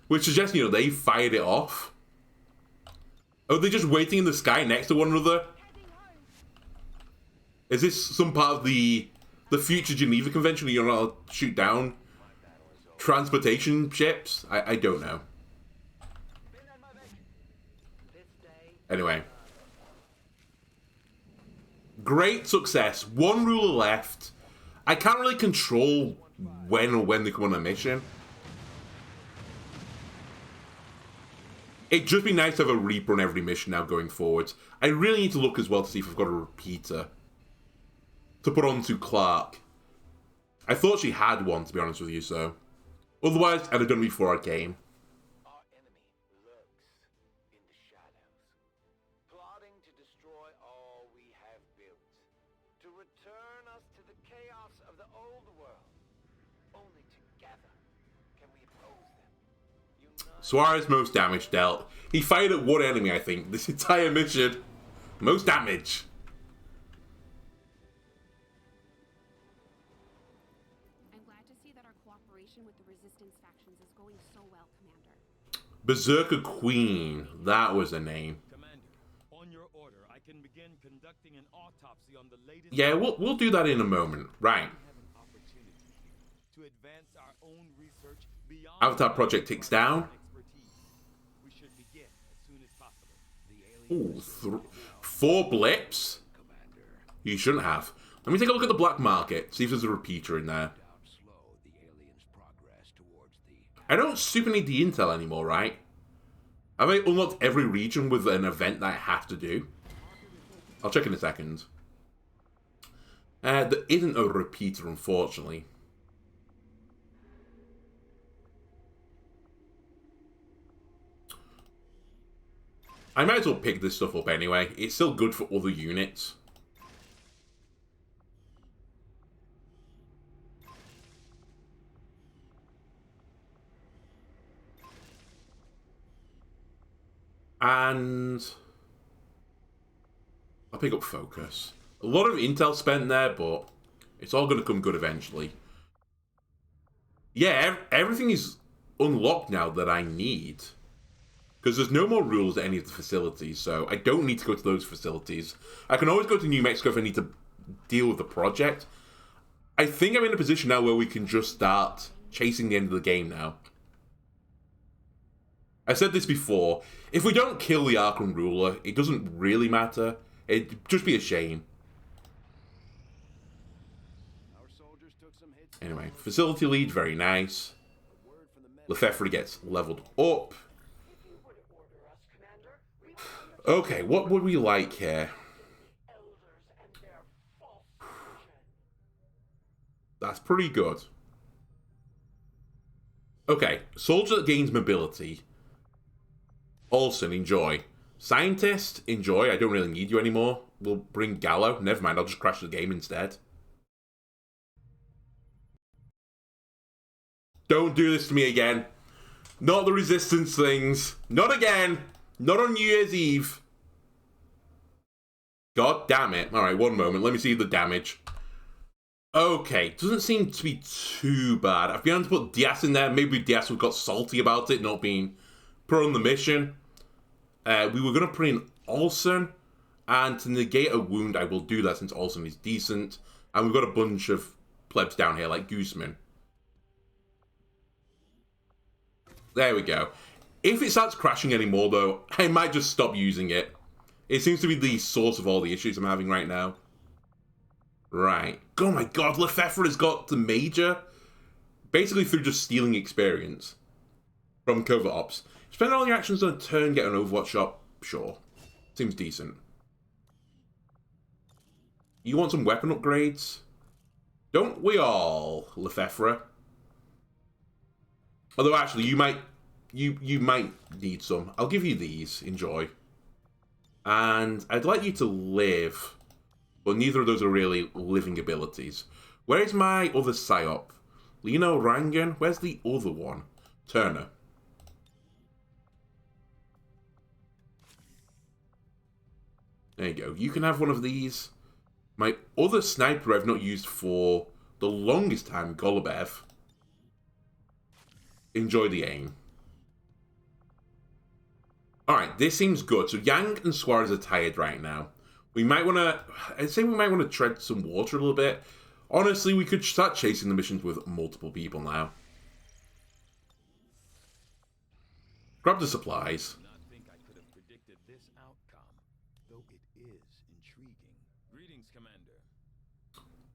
which suggests they fired it off. Are they just waiting in the sky next to one another? Is this some part of the future Geneva Convention where you're not allowed to shoot down transportation ships? I don't know. Anyway. Great success. One ruler left. I can't really control when they come on a mission. It'd just be nice to have a Reaper on every mission now going forward. I really need to look as well to see if I've got a repeater to put onto Clark. I thought she had one, to be honest with you, so. Otherwise, I'd have done it before I came. Our enemy lurks in the shadows, plotting to destroy all we have built, to return us to the chaos of the old world. Only together can we oppose them. Unite. Suarez, most damage dealt. He fired at one enemy, I think, this entire mission. Most damage. I'm glad to see that our cooperation with the resistance factions is going so well, Commander. Berserker Queen. That was a name. Commander, on your order, I can begin conducting an autopsy on the latest. Yeah, we'll do that in a moment. Right. We have an opportunity to advance our own research beyond Avatar Project ticks down. expertise. We should begin as soon as possible. The Ooh, 4 blips? You shouldn't have. Let me take a look at the black market, see if there's a repeater in there. I don't super need the intel anymore, right? Have I unlocked every region with an event that I have to do? I'll check in a second. There isn't a repeater, unfortunately. I might as well pick this stuff up anyway. It's still good for other units. And I'll pick up focus. A lot of intel spent there, but it's all going to come good eventually. Yeah, everything is unlocked now that I need. Because there's no more rules at any of the facilities, so I don't need to go to those facilities. I can always go to New Mexico if I need to deal with the project. I think I'm in a position now where we can just start chasing the end of the game now. I said this before, if we don't kill the Arkham Ruler, it doesn't really matter. It'd just be a shame. Anyway, facility lead, very nice. Lefebvre gets leveled up. Okay, what would we like here? That's pretty good. Okay, soldier that gains mobility. Olsen, enjoy. Scientist, enjoy. I don't really need you anymore. We'll bring Gallo. Never mind, I'll just crash the game instead. Don't do this to me again. Not the resistance things. Not again. Not on New Year's Eve. God damn it. Alright, one moment. Let me see the damage. Okay, doesn't seem to be too bad. I've been able to put Diaz in there. Maybe Diaz would got salty about it not being put on the mission. We were going to put in Olsen. And to negate a wound, I will do that since Olsen is decent. And we've got a bunch of plebs down here, like Gooseman. There we go. If it starts crashing anymore, though, I might just stop using it. It seems to be the source of all the issues I'm having right now. Right. Oh my god, Lefebvre has got the Major. Basically through just stealing experience from Covert Ops. Spend all your actions on a turn, get an Overwatch shot? Sure. Seems decent. You want some weapon upgrades? Don't we all, Lefebvre? Although actually, you might need some. I'll give you these. Enjoy. And I'd like you to live, but neither of those are really living abilities. Where is my other PSYOP? Lino Rangan? Where's the other one? Turner. There you go. You can have one of these. My other sniper I've not used for the longest time, Golubev. Enjoy the aim. Alright, this seems good. So Yang and Suarez are tired right now. We might want to... I'd say we might want to tread some water a little bit. Honestly, we could start chasing the missions with multiple people now. Grab the supplies. I think I could have predicted this outcome, though it is intriguing. Greetings, Commander.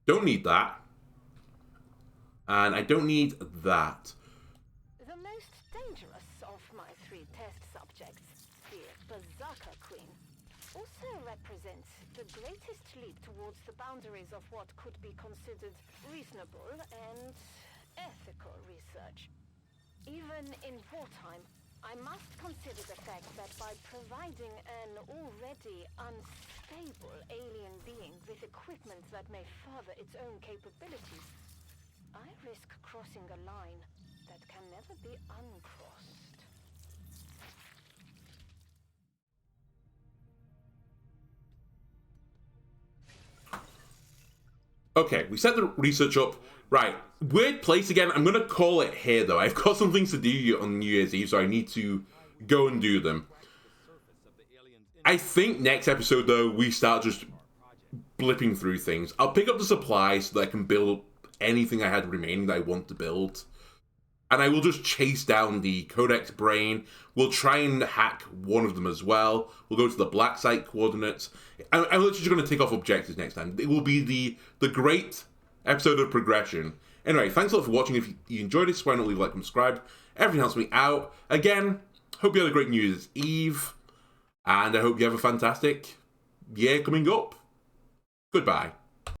Don't need that. And I don't need that. The most dangerous of my 3 test subjects, the Berserker Queen, also represents the greatest leap towards the boundaries of what could be considered reasonable and ethical research. Even in wartime, I must consider the fact that by providing an already unstable alien being with equipment that may further its own capabilities, I risk crossing a line that can never be uncrossed. Okay, we set the research up. Right, weird place again. I'm going to call it here, though. I've got some things to do on New Year's Eve, so I need to go and do them. I think next episode, though, we start just blipping through things. I'll pick up the supplies so that I can build anything I had remaining that I want to build. And I will just chase down the Codex Brain. We'll try and hack one of them as well. We'll go to the black site coordinates. I'm literally just going to take off objectives next time. It will be the great episode of progression. Anyway, thanks a lot for watching. If you enjoyed this, why not leave a like and subscribe? Everything helps me out. Again, hope you had a great New Year's Eve. And I hope you have a fantastic year coming up. Goodbye.